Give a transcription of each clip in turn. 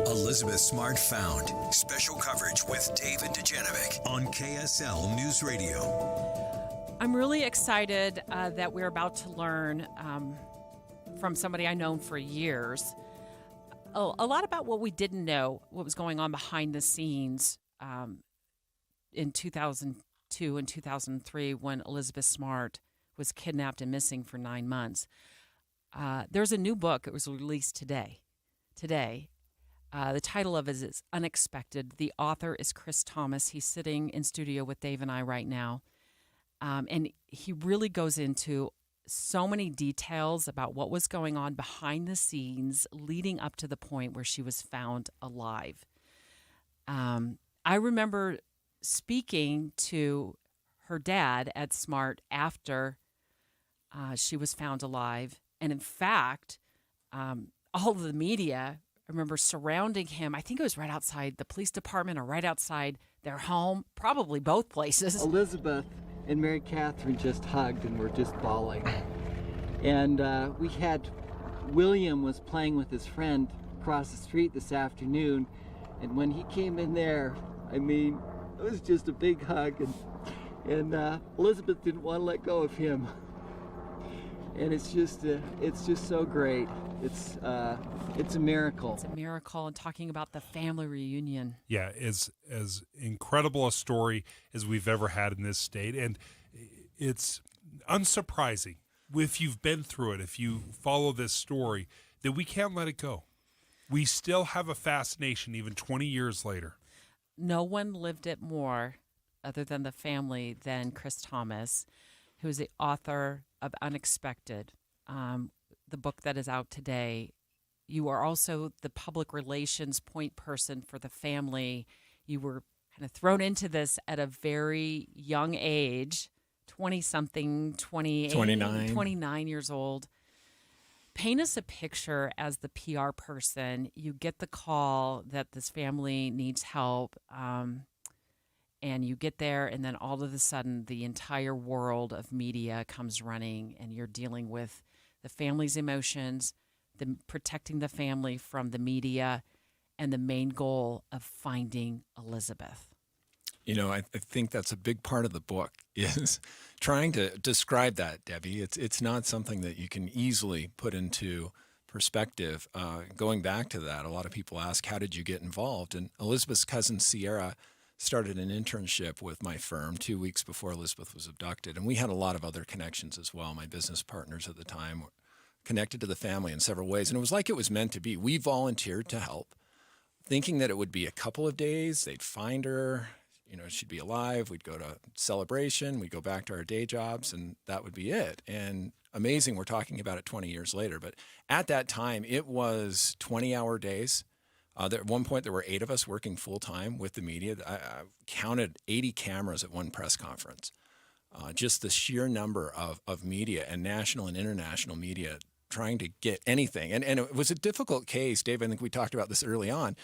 Elizabeth Smart Found. Special coverage with David Dejanovic on KSL News Radio. I'm really excited that we're about to learn from somebody I've known for years a lot about what we didn't know, what was going on behind the scenes in 2002 and 2003 when Elizabeth Smart was kidnapped and missing for 9 months. There's a new book. It was released today. The title of it is Unexpected. The author is Chris Thomas. He's sitting in studio with Dave and I right now. And he really goes into so many details about what was going on behind the scenes leading up to the point where she was found alive. I remember speaking to her dad, Ed Smart, after she was found alive. And in fact, all of the media, I remember surrounding him. I think it was right outside the police department or right outside their home, probably both places. Elizabeth and Mary Catherine just hugged and were just bawling. And we had, William was playing with his friend across the street this afternoon. And when he came in there, I mean, it was just a big hug. And Elizabeth didn't want to let go of him. And it's just so great. It's a miracle. It's a miracle, and talking about the family reunion. Yeah, as incredible a story as we've ever had in this state. And it's unsurprising, if you've been through it, if you follow this story, that we can't let it go. We still have a fascination even 20 years later. No one lived it more, other than the family, than Chris Thomas, who is the author of Unexpected, the book that is out today. You are also the public relations point person for the family. You were kind of thrown into this at a very young age, 20-something, 29 years old. Paint us a picture as the PR person. You get the call that this family needs help, and you get there, and then all of a sudden the entire world of media comes running, and you're dealing with the family's emotions, protecting the family from the media, and the main goal of finding Elizabeth. You know, I think that's a big part of the book, is trying to describe that, Debbie. It's not something that you can easily put into perspective. Going back to that, a lot of people ask, how did you get involved? And Elizabeth's cousin Sierra started an internship with my firm 2 weeks before Elizabeth was abducted. And we had a lot of other connections as well. My business partners at the time were connected to the family in several ways. And it was like it was meant to be. We volunteered to help, thinking that it would be a couple of days. They'd find her, you know, she'd be alive. We'd go to celebration. We'd go back to our day jobs, and that would be it. And amazing, we're talking about it 20 years later. But at that time, it was 20-hour days. At one point, there were 8 of us working full-time with the media. I counted 80 cameras at one press conference. Just the sheer number of media, and national and international media, trying to get anything. And it was a difficult case, Dave, I think we talked about this early on,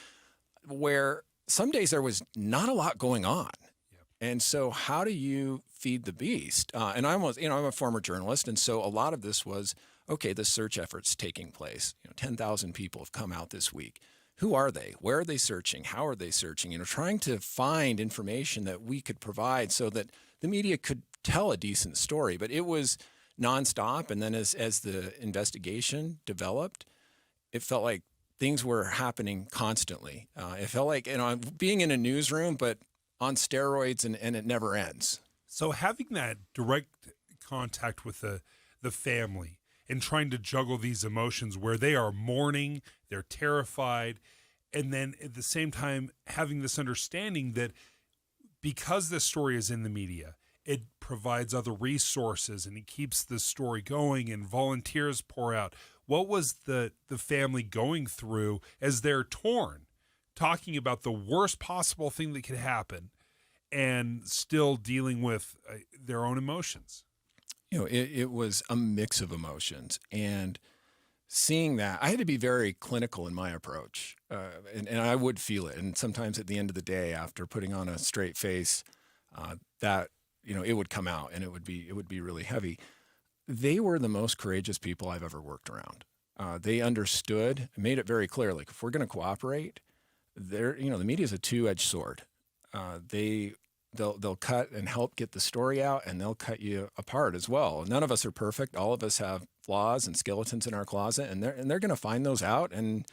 where some days there was not a lot going on. Yep. And so how do you feed the beast? And I'm a former journalist, and so a lot of this was, okay, the search effort's taking place. 10,000 people have come out this week. Who are they? Where are they searching? How are they searching? Trying to find information that we could provide so that the media could tell a decent story. But it was nonstop. And then as the investigation developed, it felt like things were happening constantly. It felt like being in a newsroom, but on steroids, and it never ends. So having that direct contact with the family and trying to juggle these emotions where they are mourning, they're terrified, and then at the same time having this understanding that because this story is in the media, it provides other resources and it keeps the story going and volunteers pour out. What was the family going through as they're torn, talking about the worst possible thing that could happen and still dealing with their own emotions? It was a mix of emotions, and seeing that, I had to be very clinical in my approach, and I would feel it. And sometimes at the end of the day, after putting on a straight face, that it would come out, and it would be really heavy. They were the most courageous people I've ever worked around. They understood, made it very clear, like, if we're going to cooperate, the media is a two-edged sword. They'll cut and help get the story out, and they'll cut you apart as well. None of us are perfect. All of us have flaws and skeletons in our closet, and they're going to find those out, and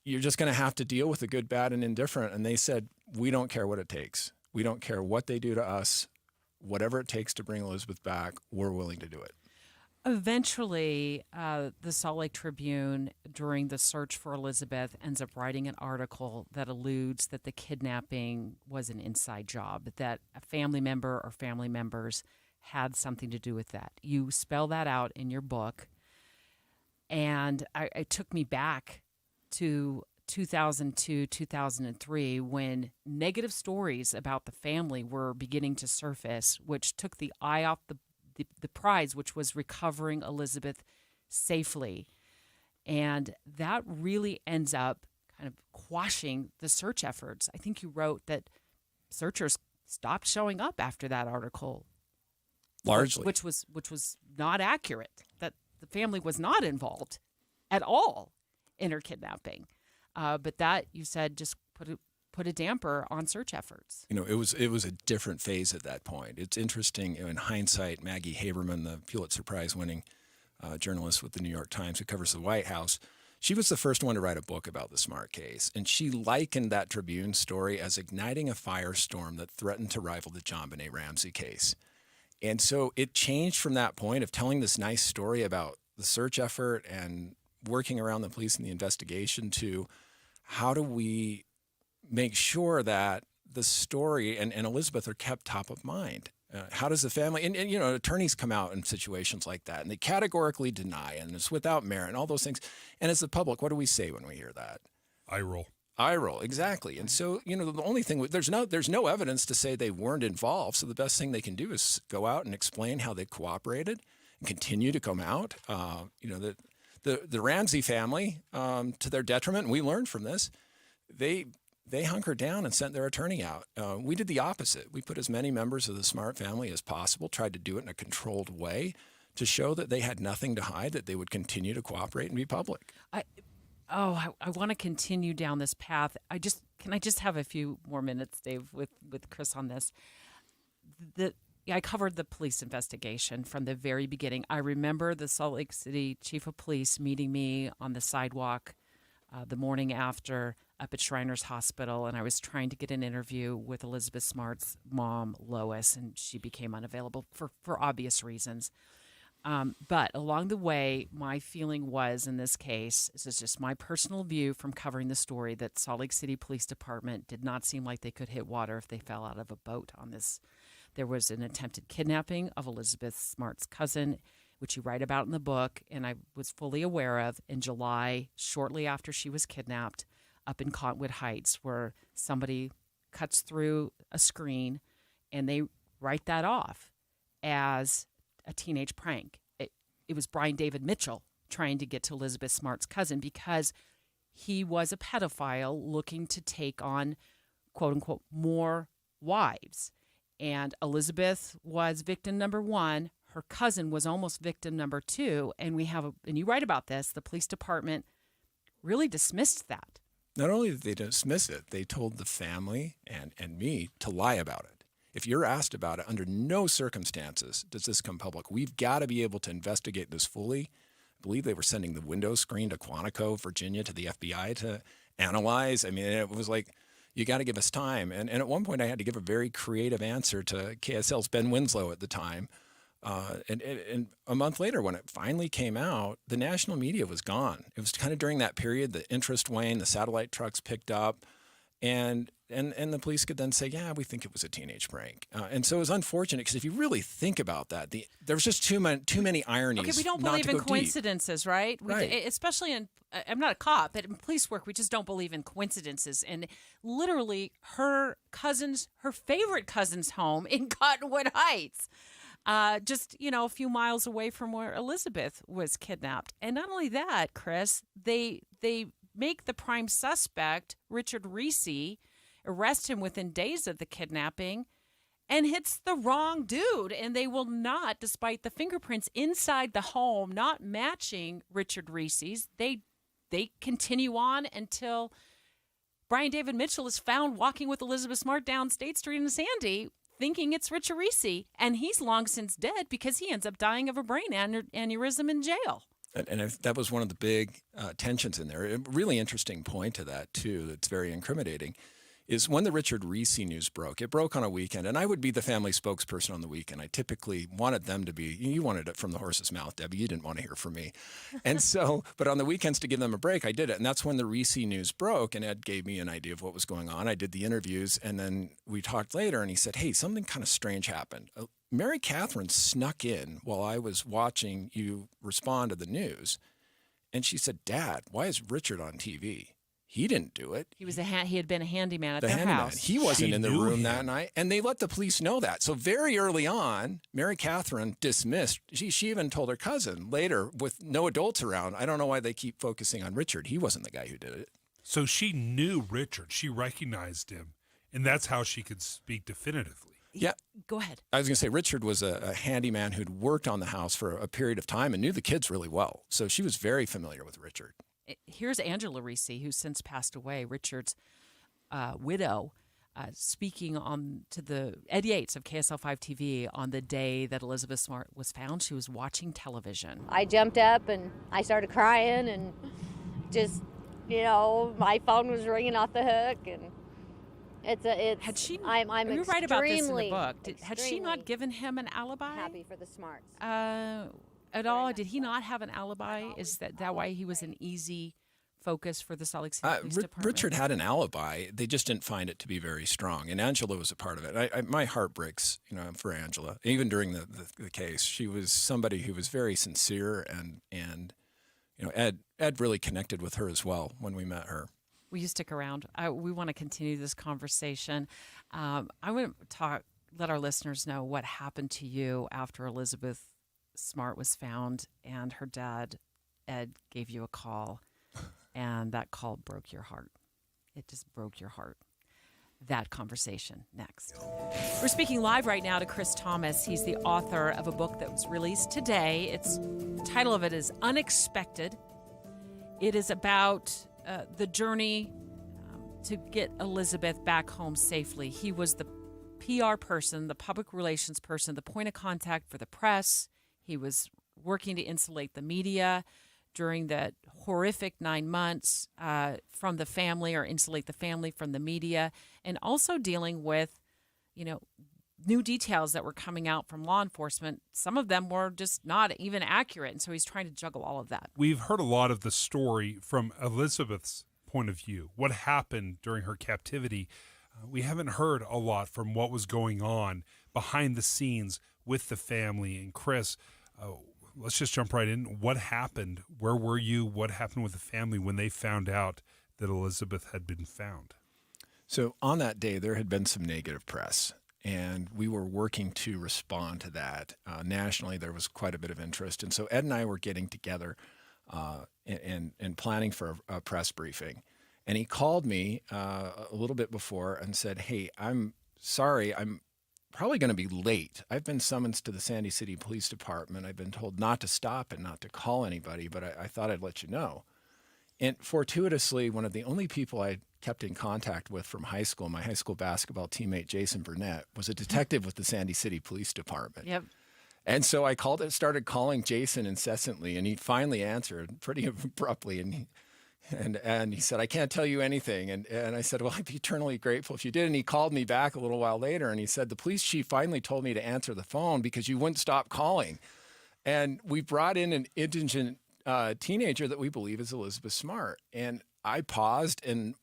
you're just going to have to deal with the good, bad, and indifferent. And they said, we don't care what it takes. We don't care what they do to us. Whatever it takes to bring Elizabeth back, we're willing to do it. Eventually, the Salt Lake Tribune, during the search for Elizabeth, ends up writing an article that alludes that the kidnapping was an inside job, that a family member or family members had something to do with that. You spell that out in your book, and it took me back to 2002, 2003, when negative stories about the family were beginning to surface, which took the eye off the prize, which was recovering Elizabeth safely. And that really ends up kind of quashing the search efforts. I think you wrote that searchers stopped showing up after that article. Largely. Which was not accurate, that the family was not involved at all in her kidnapping. But that, you said, just put a damper on search efforts. It was a different phase at that point. It's interesting, in hindsight, Maggie Haberman, the Pulitzer Prize-winning journalist with the New York Times who covers the White House, she was the first one to write a book about the Smart case, and she likened that Tribune story as igniting a firestorm that threatened to rival the JonBenet Ramsey case. And so it changed from that point of telling this nice story about the search effort and working around the police and the investigation to how do we make sure that the story and Elizabeth are kept top of mind. How does the family, and attorneys come out in situations like that, and they categorically deny, and it's without merit, and all those things. And as the public, what do we say when we hear that? Eye roll. Eye roll, exactly. And so, the only thing, there's no evidence to say they weren't involved, so the best thing they can do is go out and explain how they cooperated and continue to come out. The Ramsey family, to their detriment, and we learned from this, they hunkered down and sent their attorney out. We did the opposite. We put as many members of the Smart family as possible, tried to do it in a controlled way to show that they had nothing to hide, that they would continue to cooperate and be public. I want to continue down this path. Can I just have a few more minutes, Dave, with Chris on this? I covered the police investigation from the very beginning. I remember the Salt Lake City chief of police meeting me on the sidewalk the morning after up at Shriners Hospital, and I was trying to get an interview with Elizabeth Smart's mom, Lois, and she became unavailable for obvious reasons. But along the way, my feeling was, in this case, this is just my personal view from covering the story, that Salt Lake City Police Department did not seem like they could hit water if they fell out of a boat on this. There was an attempted kidnapping of Elizabeth Smart's cousin, which you write about in the book, and I was fully aware of in July, shortly after she was kidnapped, up in Cottonwood Heights, where somebody cuts through a screen and they write that off as a teenage prank. It was Brian David Mitchell trying to get to Elizabeth Smart's cousin because he was a pedophile looking to take on, quote unquote, more wives. And Elizabeth was victim number one. Her cousin was almost victim number two. And and you write about this, the police department really dismissed that. Not only did they dismiss it, they told the family and me to lie about it. If you're asked about it, under no circumstances does this come public. We've got to be able to investigate this fully. I believe they were sending the window screen to Quantico, Virginia, to the FBI to analyze. I mean, it was like, you got to give us time. And at one point, I had to give a very creative answer to KSL's Ben Winslow at the time. And a month later, when it finally came out, the national media was gone. It was kind of during that period, the interest waned, the satellite trucks picked up, and the police could then say, yeah, we think it was a teenage prank. And so it was unfortunate because if you really think about that, there was just too many ironies. Okay, we don't believe in coincidences, right? Especially in, I'm not a cop, but in police work, we just don't believe in coincidences. And literally, her favorite cousin's home in Cottonwood Heights, just a few miles away from where Elizabeth was kidnapped. And not only that, Chris, they make the prime suspect, Richard Reese, arrest him within days of the kidnapping, and hits the wrong dude. And they will not, despite the fingerprints inside the home not matching Richard Reese's, they continue on until Brian David Mitchell is found walking with Elizabeth Smart down State Street in Sandy, thinking it's Richard Reese, and he's long since dead because he ends up dying of a brain aneurysm in jail. And that was one of the big tensions in there. A really interesting point to that, too, that's very incriminating, is when the Richard Reese news broke. It broke on a weekend, and I would be the family spokesperson on the weekend. I typically wanted them to be, you wanted it from the horse's mouth, Debbie. You didn't want to hear from me. And so, but on the weekends to give them a break, I did it. And that's when the Reese news broke, and Ed gave me an idea of what was going on. I did the interviews, and then we talked later, and he said, hey, something kind of strange happened. Mary Catherine snuck in while I was watching you respond to the news, and she said, Dad, why is Richard on TV? He didn't do it. He had been a handyman at the their handyman. house. He wasn't in the room him that night, and they let the police know that. So very early on, Mary Catherine dismissed. She even told her cousin later, with no adults around, I don't know why they keep focusing on Richard. He wasn't the guy who did it. So she knew Richard. She recognized him, and that's how she could speak definitively. Yeah. Go ahead. I was going to say, Richard was a handyman who'd worked on the house for a period of time and knew the kids really well. So she was very familiar with Richard. Here's Angela Reese, who's since passed away, Richard's widow, speaking on to the Ed Yates of KSL 5 TV on the day that Elizabeth Smart was found. She was watching television. I jumped up and I started crying, and just, my phone was ringing off the hook, and had she? I'm you're right about this in the extremely, book. Had she not given him an alibi? happy for the Smarts. At all? Did he not have an alibi? Is that why he was an easy focus for the Salt Lake City Police Department? Richard had an alibi. They just didn't find it to be very strong, and Angela was a part of it. My heart breaks, for Angela. Even during the case, she was somebody who was very sincere, and Ed really connected with her as well when we met her. Will you stick around? We want to continue this conversation. I want to let our listeners know what happened to you after Elizabeth Smart was found, and her dad, Ed, gave you a call, and that call broke your heart. It just broke your heart. That conversation next. We're speaking live right now to Chris Thomas. He's the author of a book that was released today. The title of it is Unexpected. It is about the journey to get Elizabeth back home safely. He was the PR person, the public relations person, the point of contact for the press. He was working to insulate the media during that horrific 9 months from the family, or insulate the family from the media, and also dealing with, new details that were coming out from law enforcement. Some of them were just not even accurate, and so he's trying to juggle all of that. We've heard a lot of the story from Elizabeth's point of view, what happened during her captivity. We haven't heard a lot from what was going on behind the scenes with the family. And Chris, let's just jump right in. What happened? Where were you? What happened with the family when they found out that Elizabeth had been found? So on that day, there had been some negative press, and we were working to respond to that. Nationally, there was quite a bit of interest. And so Ed and I were getting together and planning for a press briefing. And he called me a little bit before and said, hey, I'm sorry, I'm probably going to be late. I've been summoned to the Sandy City Police Department. I've been told not to stop and not to call anybody, but I thought I'd let you know. And fortuitously, one of the only people I kept in contact with from high school, my high school basketball teammate, Jason Burnett, was a detective with the Sandy City Police Department. Yep. And so I started calling Jason incessantly, and he finally answered pretty abruptly. And he said, I can't tell you anything. And I said, well, I'd be eternally grateful if you did. And he called me back a little while later, and he said, the police chief finally told me to answer the phone because you wouldn't stop calling. And we brought in an indigent teenager that we believe is Elizabeth Smart. And I paused, and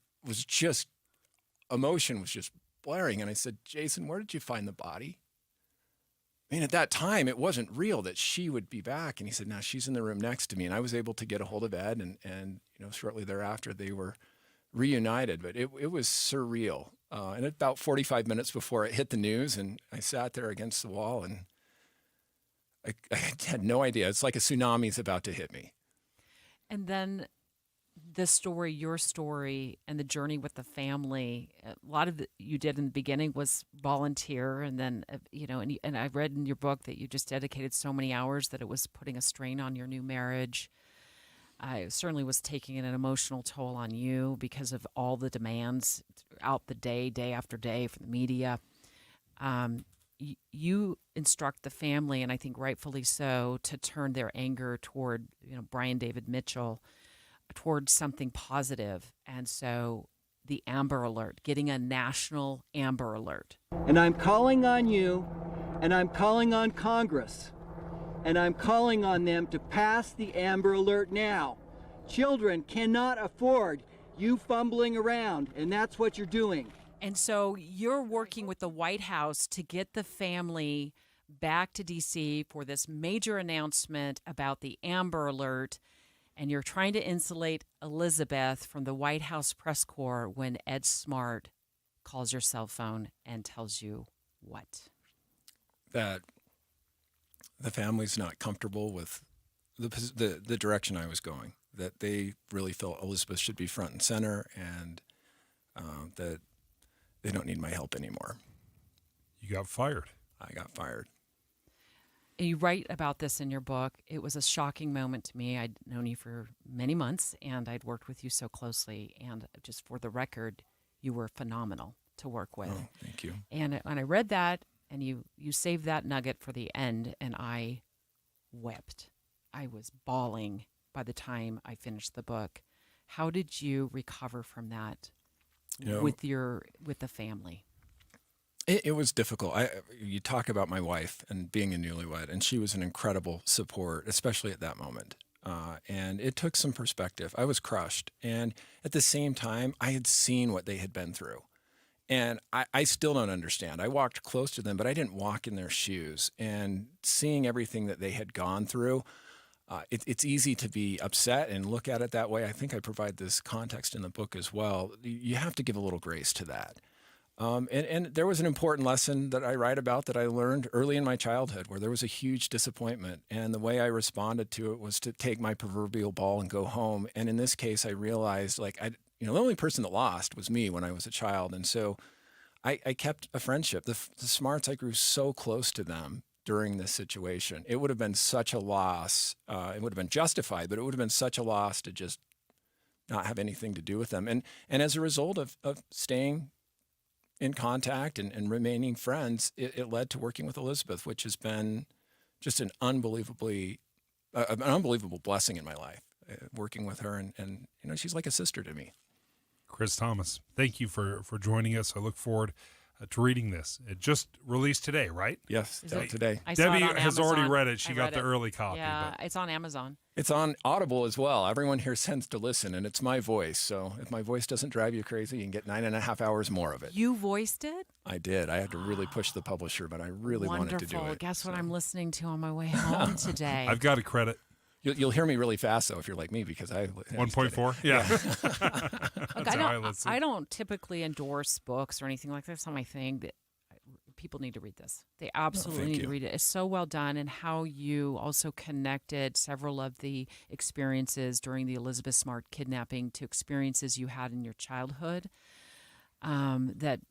emotion was just blaring. And I said, Jason, where did you find the body? I mean, at that time, it wasn't real that she would be back. And he said, no, she's in the room next to me. And I was able to get a hold of Ed, and shortly thereafter, they were reunited. But it was surreal. And about 45 minutes before it hit the news, and I sat there against the wall, and I had no idea. It's like a tsunami is about to hit me. And then this story, your story, and the journey with the family, a lot of you did in the beginning was volunteer, and then and I read in your book that you just dedicated so many hours that it was putting a strain on your new marriage. It certainly was taking an emotional toll on you because of all the demands throughout the day after day from the media. You instruct the family, and I think rightfully so, to turn their anger toward Brian David Mitchell, towards something positive. And so the Amber Alert, getting a national Amber Alert. And I'm calling on you, and I'm calling on Congress, and I'm calling on them to pass the Amber Alert now. Children cannot afford you fumbling around, and that's what you're doing. And so you're working with the White House to get the family back to D.C. for this major announcement about the Amber Alert, and you're trying to insulate Elizabeth from the White House press corps when Ed Smart calls your cell phone and tells you what? That the family's not comfortable with the direction I was going, that they really felt Elizabeth should be front and center, and that they don't need my help anymore. You got fired. I got fired. And you write about this in your book. It was a shocking moment to me. I'd known you for many months, and I'd worked with you so closely. And just for the record, you were phenomenal to work with. Oh, thank you. And when I read that, and you saved that nugget for the end, and I wept. I was bawling by the time I finished the book. How did you recover from that with the family? It was difficult. You talk about my wife and being a newlywed, and she was an incredible support, especially at that moment. And it took some perspective. I was crushed. And at the same time, I had seen what they had been through. And I still don't understand. I walked close to them, but I didn't walk in their shoes. And seeing everything that they had gone through, it's easy to be upset and look at it that way. I think I provide this context in the book as well. You have to give a little grace to that. And there was an important lesson that I write about that I learned early in my childhood, where there was a huge disappointment. And the way I responded to it was to take my proverbial ball and go home. And in this case, I realized the only person that lost was me when I was a child. And so I kept a friendship. The Smarts, I grew so close to them during this situation. It would have been such a loss. It would have been justified, but it would have been such a loss to just not have anything to do with them. And as a result of staying in contact and remaining friends, it led to working with Elizabeth, which has been just an unbelievable blessing in my life, working with her. And she's like a sister to me. Chris Thomas, thank you for joining us. I look forward to reading this. It just released today, right? Yes, today. Debbie has Amazon. already read it. She got read the it. early copy. Yeah, it's on Amazon. It's on Audible as well. Everyone here sends to listen, and it's my voice. So if my voice doesn't drive you crazy, you can get 9.5 hours more of it. You voiced it? I did. I had to really push the publisher, but I really wanted to do it. Guess what I'm listening to on my way home today? I've got a credit. You'll hear me really fast, though, if you're like me, because I... 1.4? Yeah. Look, I don't typically endorse books or anything like that. That's not my thing. People need to read this. They absolutely need to read it. It's so well done, and how you also connected several of the experiences during the Elizabeth Smart kidnapping to experiences you had in your childhood that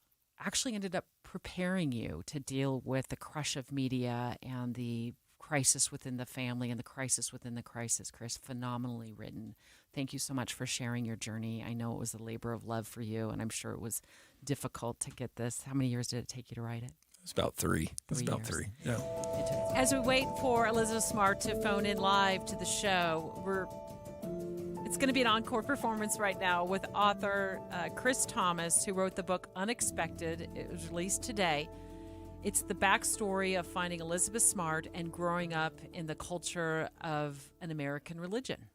actually ended up preparing you to deal with the crush of media and the crisis within the family and the crisis within the crisis. Chris, phenomenally written. Thank you so much for sharing your journey. I know it was a labor of love for you, and I'm sure it was difficult to get this. How many years did it take you to write it? It's about 3. It's about years. 3. Yeah. As we wait for Elizabeth Smart to phone in live to the show, it's going to be an encore performance right now with author Chris Thomas, who wrote the book Unexpected. It was released today. It's the backstory of finding Elizabeth Smart and growing up in the culture of an American religion.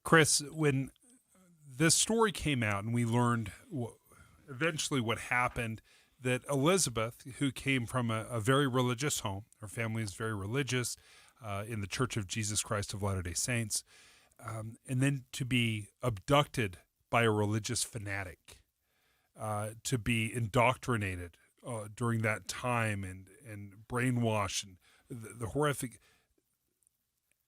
Chris, when this story came out and we learned eventually what happened, that Elizabeth, who came from a very religious home, her family is very religious in the Church of Jesus Christ of Latter-day Saints, and then to be abducted by a religious fanatic, to be indoctrinated during that time and brainwashed, and the horrific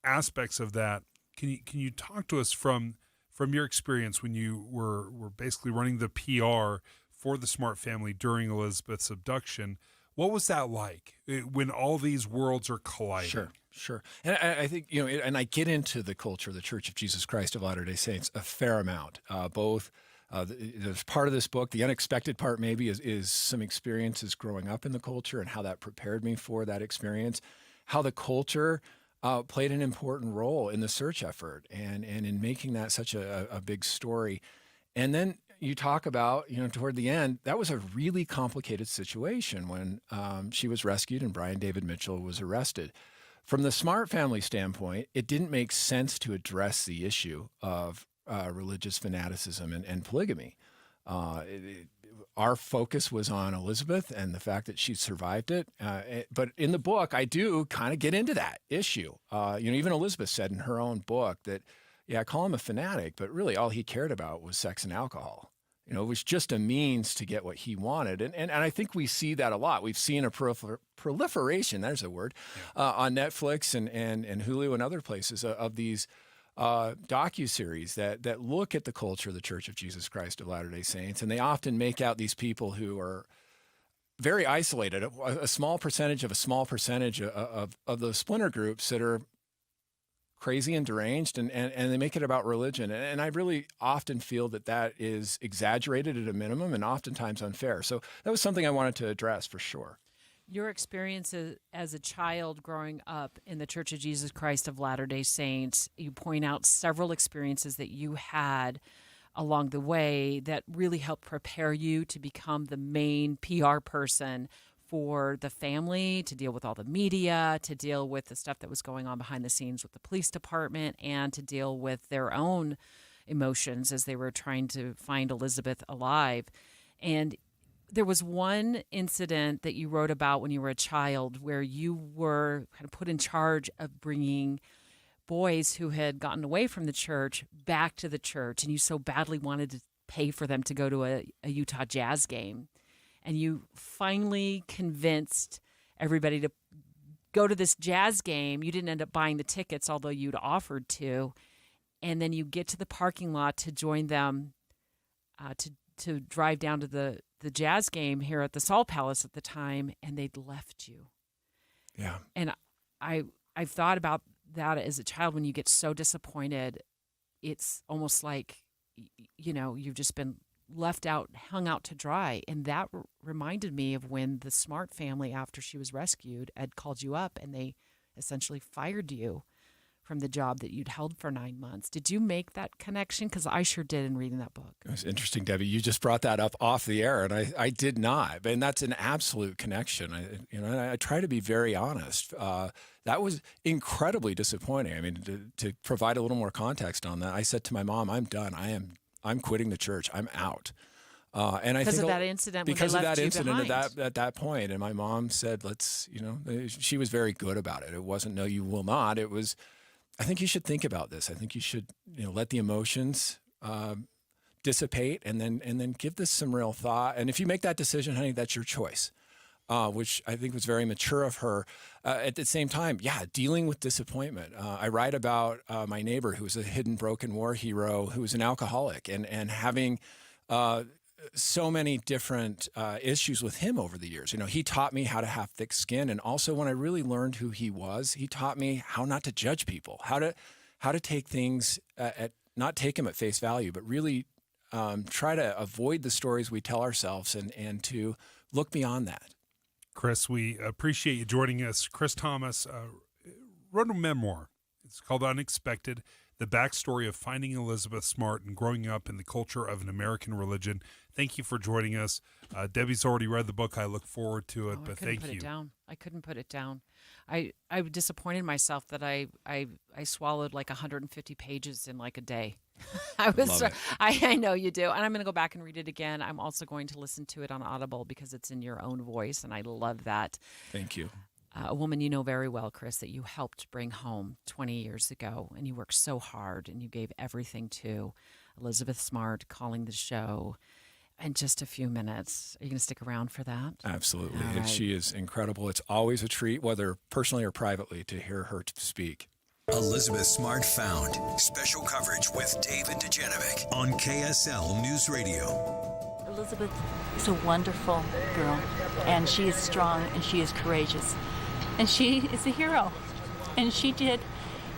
aspects of that. Can you talk to us from from your experience when you were basically running the PR for the Smart family during Elizabeth's abduction, what was that like when all these worlds are colliding? Sure. And I think, and I get into the culture of the Church of Jesus Christ of Latter-day Saints a fair amount. There's part of this book, the unexpected part maybe is some experiences growing up in the culture and how that prepared me for that experience, how the culture played an important role in the search effort and in making that such a big story. And then you talk about, toward the end, that was a really complicated situation when she was rescued and Brian David Mitchell was arrested. From the Smart family standpoint, it didn't make sense to address the issue of religious fanaticism and polygamy. Our focus was on Elizabeth and the fact that she survived it. But in the book, I do kind of get into that issue. Even Elizabeth said in her own book that, I call him a fanatic, but really all he cared about was sex and alcohol. It was just a means to get what he wanted. And I think we see that a lot. We've seen a proliferation, there's a word, on Netflix and Hulu and other places of these docuseries that look at the culture of the Church of Jesus Christ of Latter-day Saints. And they often make out these people who are very isolated, a small percentage of a small percentage of those splinter groups that are crazy and deranged, and they make it about religion. And I really often feel that is exaggerated at a minimum and oftentimes unfair. So that was something I wanted to address for sure. Your experience as a child growing up in the Church of Jesus Christ of Latter-day Saints, you point out several experiences that you had along the way that really helped prepare you to become the main PR person for the family, to deal with all the media, to deal with the stuff that was going on behind the scenes with the police department, and to deal with their own emotions as they were trying to find Elizabeth alive. And there was one incident that you wrote about when you were a child where you were kind of put in charge of bringing boys who had gotten away from the church back to the church, and you so badly wanted to pay for them to go to a Utah Jazz game. And you finally convinced everybody to go to this Jazz game. You didn't end up buying the tickets, although you'd offered to. And then you get to the parking lot to join them to drive down to the Jazz game here at the Salt Palace at the time, and they'd left you. Yeah. And I've thought about that as a child. When you get so disappointed, it's almost like, you've just been left out, hung out to dry. And that reminded me of when the Smart family, after she was rescued, had called you up and they essentially fired you from the job that you'd held for 9 months. Did you make that connection? Because I sure did in reading that book. It was interesting, Debbie. You just brought that up off the air, and I did not. And that's an absolute connection. I try to be very honest. That was incredibly disappointing. I mean, to provide a little more context on that, I said to my mom, "I'm done. I'm quitting the church. I'm out." And I because think of that incident, because when of they left that you incident behind. at that point, and my mom said, she was very good about it. It wasn't no, you will not. It was, I think you should think about this. I think you should let the emotions dissipate and then give this some real thought. And if you make that decision, honey, that's your choice. Which I think was very mature of her. At the same time, dealing with disappointment. I write about my neighbor who was a hidden broken war hero who was an alcoholic and having so many different issues with him over the years. He taught me how to have thick skin. And also when I really learned who he was, he taught me how not to judge people, how to take things not take them at face value, but really try to avoid the stories we tell ourselves and to look beyond that. Chris, we appreciate you joining us. Chris Thomas wrote a memoir. It's called Unexpected, the backstory of finding Elizabeth Smart and growing up in the culture of an American religion. Thank you for joining us. Debbie's already read the book. I look forward to it, but thank you. I couldn't put it down. I disappointed myself that I swallowed like 150 pages in like a day. I know you do. And I'm going to go back and read it again. I'm also going to listen to it on Audible because it's in your own voice, and I love that. Thank you. A woman you know very well, Chris, that you helped bring home 20 years ago, and you worked so hard, and you gave everything to. Elizabeth Smart calling the show in just a few minutes. Are you going to stick around for that? Absolutely. Right. She is incredible. It's always a treat, whether personally or privately, to hear her speak. Elizabeth Smart Found. Special coverage with Dave and Dejanovic on KSL News Radio. Elizabeth is a wonderful girl, and she is strong, and she is courageous, and she is a hero, and she did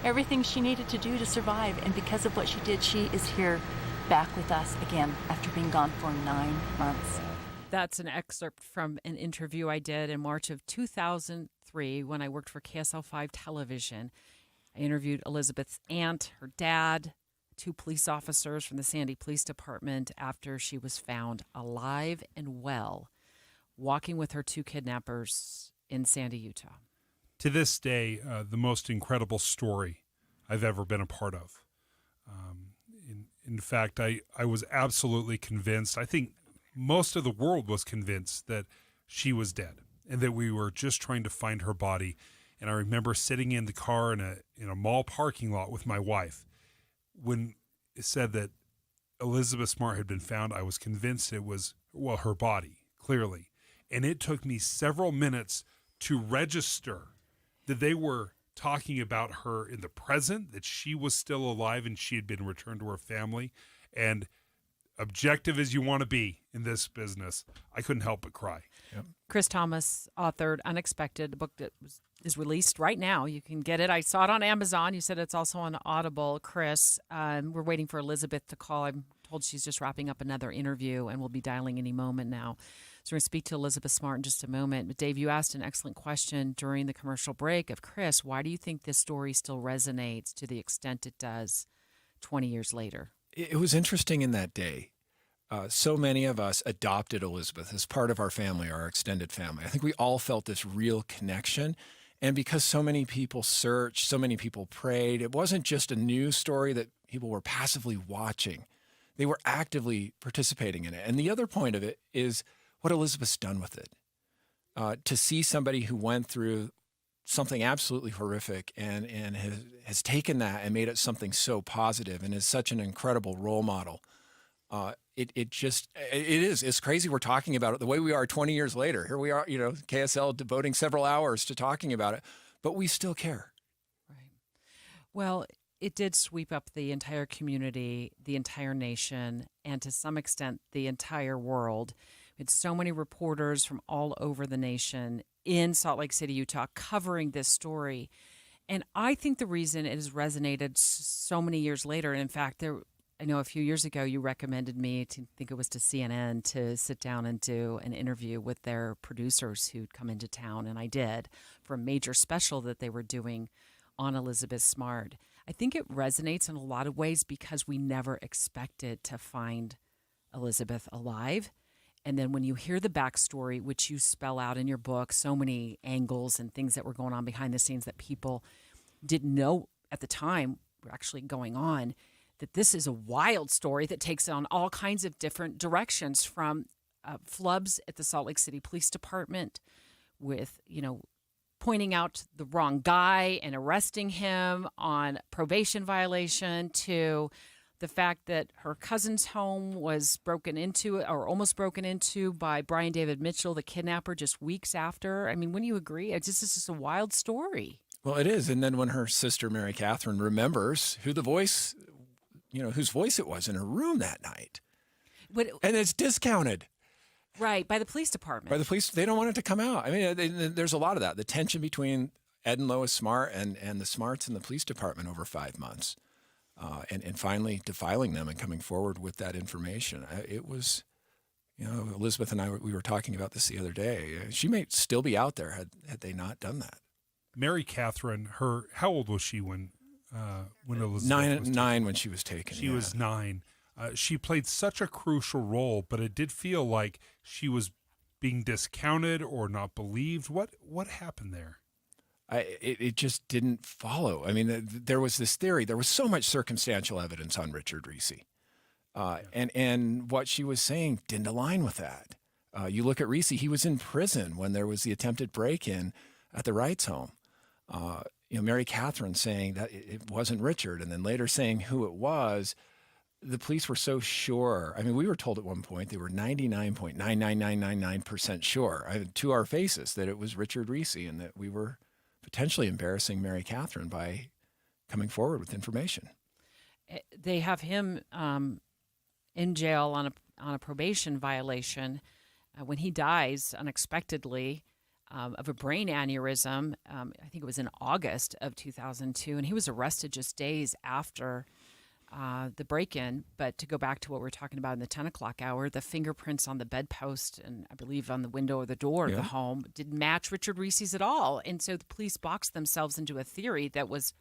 everything she needed to do to survive, and because of what she did, she is here back with us again after being gone for 9 months. That's an excerpt from an interview I did in March of 2003 when I worked for KSL 5 Television. I interviewed Elizabeth's aunt, her dad, 2 police officers from the Sandy Police Department after she was found alive and well, walking with her 2 kidnappers in Sandy, Utah. To this day, the most incredible story I've ever been a part of. In fact, I was absolutely convinced, I think most of the world was convinced that she was dead and that we were just trying to find her body. And I remember sitting in the car in a mall parking lot with my wife. When it said that Elizabeth Smart had been found, I was convinced it was, well, her body, clearly. And it took me several minutes to register that they were talking about her in the present, that she was still alive and she had been returned to her family. And objective as you want to be in this business, I couldn't help but cry. Yep. Chris Thomas authored Unexpected, a book that is released right now. You can get it. I saw it on Amazon. You said it's also on Audible. Chris, we're waiting for Elizabeth to call. I'm told she's just wrapping up another interview and will be dialing any moment now. So we're going to speak to Elizabeth Smart in just a moment. But Dave, you asked an excellent question during the commercial break of Chris. Why do you think this story still resonates to the extent it does 20 years later? It was interesting in that day. So many of us adopted Elizabeth as part of our family, our extended family. I think we all felt this real connection. And because so many people searched, so many people prayed, it wasn't just a news story that people were passively watching. They were actively participating in it. And the other point of it is what Elizabeth's done with it. To see somebody who went through something absolutely horrific and has taken that and made it something so positive and is such an incredible role model. It's crazy we're talking about it the way we are 20 years later. Here we are, KSL devoting several hours to talking about it, but we still care. Right. Well, it did sweep up the entire community, the entire nation, and to some extent, the entire world. We had so many reporters from all over the nation in Salt Lake City, Utah, covering this story. And I think the reason it has resonated so many years later, and in fact, I know a few years ago you recommended me to think it was to CNN to sit down and do an interview with their producers who'd come into town, and I did, for a major special that they were doing on Elizabeth Smart. I think it resonates in a lot of ways because we never expected to find Elizabeth alive. And then when you hear the backstory, which you spell out in your book, so many angles and things that were going on behind the scenes that people didn't know at the time were actually going on, that this is a wild story that takes on all kinds of different directions, from flubs at the Salt Lake City Police Department with, pointing out the wrong guy and arresting him on probation violation, to the fact that her cousin's home was broken into, or almost broken into, by Brian David Mitchell, the kidnapper, just weeks after. I mean, wouldn't you agree? It's just a wild story. Well, it is. And then when her sister, Mary Catherine, remembers whose voice it was in her room that night. And it's discounted. Right, by the police department. By the police, they don't want it to come out. I mean, there's a lot of that. The tension between Ed and Lois Smart and the Smarts in the police department over 5 months. And finally defiling them and coming forward with that information. It was, Elizabeth and I, we were talking about this the other day. She may still be out there had they not done that. Mary Catherine, how old was she when Elizabeth was nine when she was taken? She was 9. She played such a crucial role, but it did feel like she was being discounted or not believed. What happened there? It just didn't follow. I mean, there was this theory. There was so much circumstantial evidence on Richard Reese. And what she was saying didn't align with that. You look at Reese, he was in prison when there was the attempted break-in at the Wrights home. Mary Catherine saying that it wasn't Richard, and then later saying who it was. The police were so sure. I mean, we were told at one point they were 99.99999% sure, to our faces, that it was Richard Reese and that we were potentially embarrassing Mary Catherine by, coming forward with information. They have him in jail on a probation violation when he dies unexpectedly of a brain aneurysm. I think it was in August of 2002, and he was arrested just days after the break-in. But to go back to what we were talking about in the 10 o'clock hour, the fingerprints on the bedpost and I believe on the window or the door of the home didn't match Richard Reese's at all. And so the police boxed themselves into a theory that was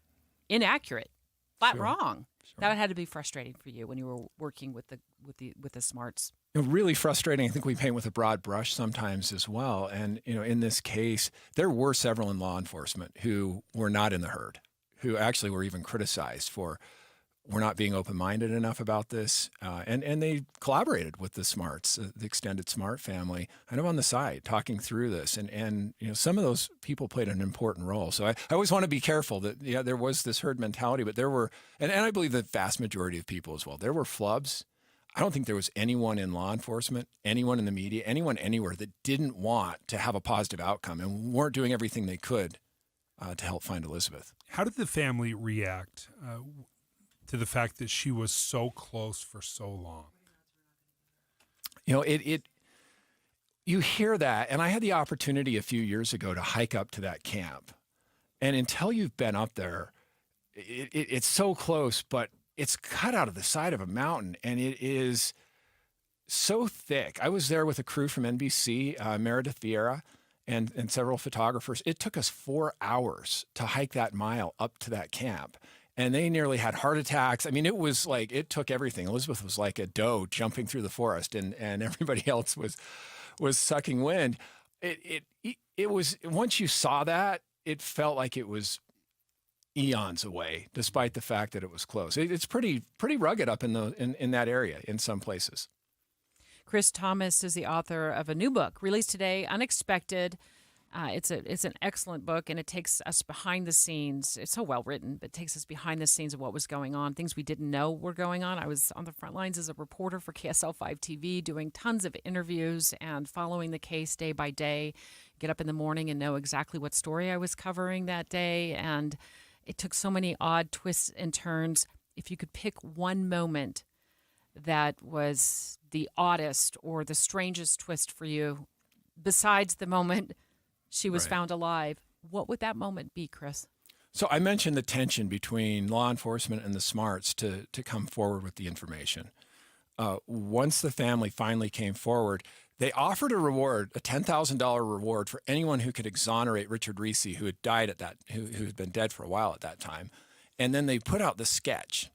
inaccurate, flat wrong. Sure. That had to be frustrating for you when you were working with the smarts. Really frustrating. I think we paint with a broad brush sometimes as well. And, in this case, there were several in law enforcement who were not in the herd, who actually were even criticized for we're not being open-minded enough about this. And they collaborated with the Smarts, the extended Smart family, kind of on the side, talking through this. And some of those people played an important role. So I always want to be careful that, there was this herd mentality, but there were, and I believe the vast majority of people as well, there were flubs. I don't think there was anyone in law enforcement, anyone in the media, anyone anywhere that didn't want to have a positive outcome and weren't doing everything they could to help find Elizabeth. How did the family react to the fact that she was so close for so long? You hear that, and I had the opportunity a few years ago to hike up to that camp. And until you've been up there, it's so close, but it's cut out of the side of a mountain, and it is so thick. I was there with a crew from NBC, Meredith Vieira, and several photographers. It took us 4 hours to hike that mile up to that camp. And they nearly had heart attacks. I mean, it was like, it took everything. Elizabeth was like a doe jumping through the forest, and everybody else was sucking wind. It was, once you saw that, it felt like it was eons away, despite the fact that it was close. It's pretty rugged up in that area in some places. Chris Thomas is the author of a new book released today, Unexpected. It's an excellent book, and it takes us behind the scenes. It's so well written, but it takes us behind the scenes of what was going on, things we didn't know were going on. I was on the front lines as a reporter for KSL 5 TV, doing tons of interviews and following the case day by day. Get up in the morning and know exactly what story I was covering that day, and it took so many odd twists and turns. If you could pick one moment that was the oddest or the strangest twist for you, besides the moment she was found alive, what would that moment be, Chris? So I mentioned the tension between law enforcement and the Smarts to come forward with the information. Once the family finally came forward, they offered a reward, a $10,000 reward for anyone who could exonerate Richard Reese, who had died who had been dead for a while at that time. And then they put out the sketch.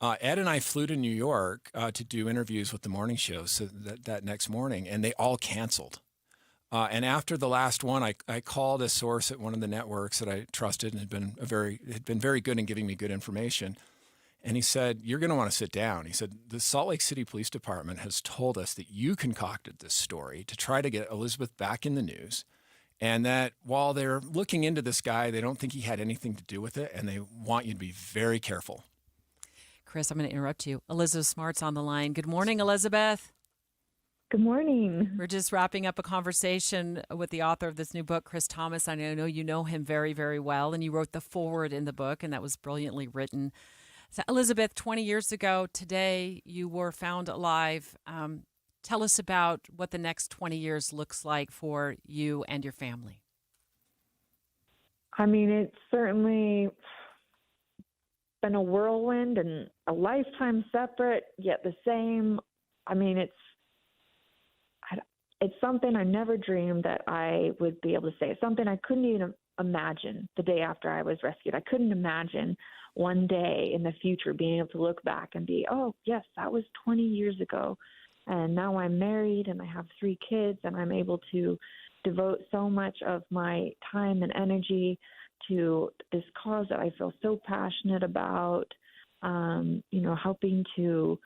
Ed and I flew to New York to do interviews with the morning show so that next morning, and they all canceled. And after the last one, I called a source at one of the networks that I trusted and had been very good in giving me good information. And he said, "You're going to want to sit down." He said, "The Salt Lake City Police Department has told us that you concocted this story to try to get Elizabeth back in the news, and that while they're looking into this guy, they don't think he had anything to do with it, and they want you to be very careful." Chris, I'm going to interrupt you. Elizabeth Smart's on the line. Good morning, Elizabeth. Good morning. We're just wrapping up a conversation with the author of this new book, Chris Thomas. I know you know him very, very well, and you wrote the foreword in the book, and that was brilliantly written. So, Elizabeth, 20 years ago today, you were found alive. Tell us about what the next 20 years looks like for you and your family. I mean, it's certainly been a whirlwind and a lifetime separate, yet the same. I mean, it's something I never dreamed that I would be able to say. It's something I couldn't even imagine the day after I was rescued. I couldn't imagine one day in the future being able to look back and be, oh, yes, that was 20 years ago. And now I'm married and I have 3 kids, and I'm able to devote so much of my time and energy to this cause that I feel so passionate about, helping to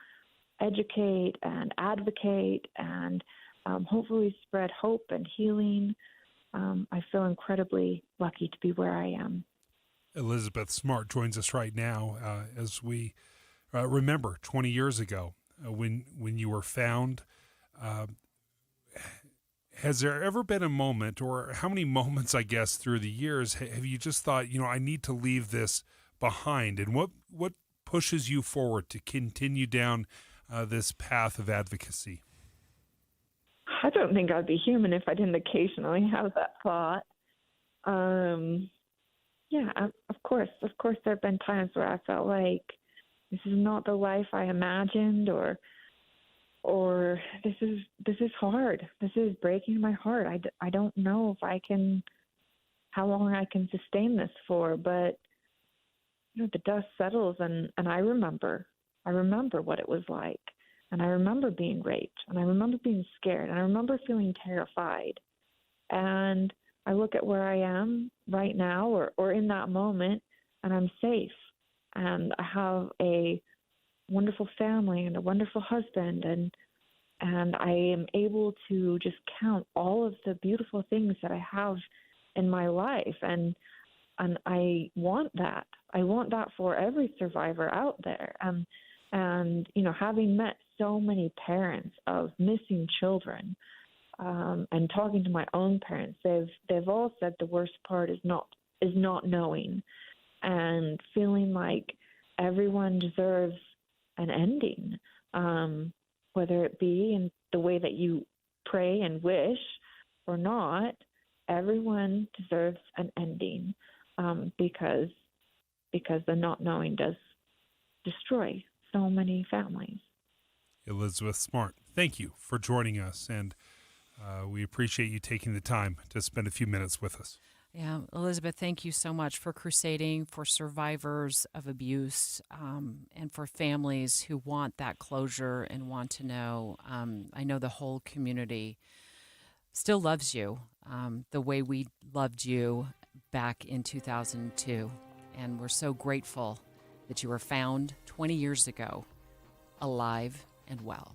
educate and advocate and hopefully spread hope and healing. I feel incredibly lucky to be where I am. Elizabeth Smart joins us right now as we remember 20 years ago when you were found. Has there ever been a moment, or how many moments, I guess, through the years, have you just thought, I need to leave this behind, and what pushes you forward to continue down this path of advocacy? I don't think I'd be human if I didn't occasionally have that thought. Of course there have been times where I felt like this is not the life I imagined, or this is hard. This is breaking my heart. I don't know how long I can sustain this for, but the dust settles, and I remember what it was like, and I remember being raped, and I remember being scared, and I remember feeling terrified, and I look at where I am right now, or in that moment, and I'm safe, and I have a wonderful family and a wonderful husband, and I am able to just count all of the beautiful things that I have in my life, and I want that. I want that for every survivor out there. And having met so many parents of missing children, and talking to my own parents, they've all said the worst part is not knowing, and feeling like everyone deserves an ending, whether it be in the way that you pray and wish or not. Everyone deserves an ending, because the not knowing does destroy so many families. Elizabeth Smart, thank you for joining us, and we appreciate you taking the time to spend a few minutes with us. Yeah, Elizabeth, thank you so much for crusading for survivors of abuse, and for families who want that closure and want to know. I know the whole community still loves you the way we loved you back in 2002. And we're so grateful that you were found 20 years ago, alive and well.